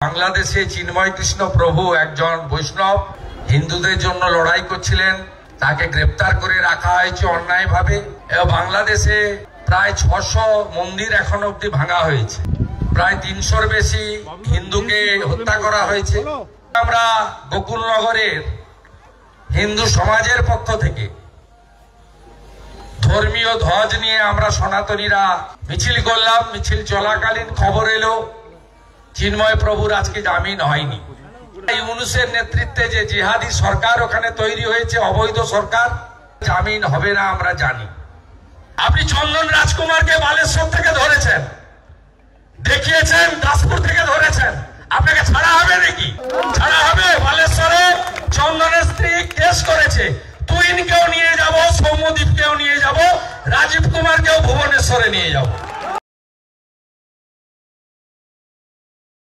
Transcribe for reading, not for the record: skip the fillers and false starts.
বাংলাদেশে চিন্ময় কৃষ্ণ প্রভু একজন বৈষ্ণব হিন্দুদের জন্য লড়াই করছিলেন, তাকে গ্রেফতার করে রাখা হয়েছে অন্যায়ভাবে। এবং বাংলাদেশে প্রায় 600 মন্দির এখন অব্দি ভাঙা হয়েছে, প্রায় 300-র বেশি হিন্দুকে হত্যা করা হয়েছে। আমরা গোকুলনগরের হিন্দু সমাজের পক্ষ থেকে ধর্মীয় ধ্বজ নিয়ে আমরা সনাতনীরা মিছিল করলাম। মিছিল চলাকালীন খবর এলো চিন্ময় প্রভুর আজকে জামিন হয়নি। ইউনূসের নেতৃত্বে যে জিহাদি সরকার ওখানে তৈরি হয়েছে, অবৈধ সরকার, জামিন হবে না আমরা জানি। আপনি চন্দন রাজকুমারকে বালেশ্বর থেকে ধরেছেন, দেখিয়েছেন দাসপুর থেকে ধরেছেন, আপনাকে ছাড়া হবে নাকি? ছাড়া হবে? বালেশ্বরে চন্দনের স্ত্রী কেস করেছে, তুইনকেও নিয়ে যাব, সৌম্যদীপকেও নিয়ে যাব, রাজীব কুমারকেও ভুবনেশ্বরে নিয়ে যাব।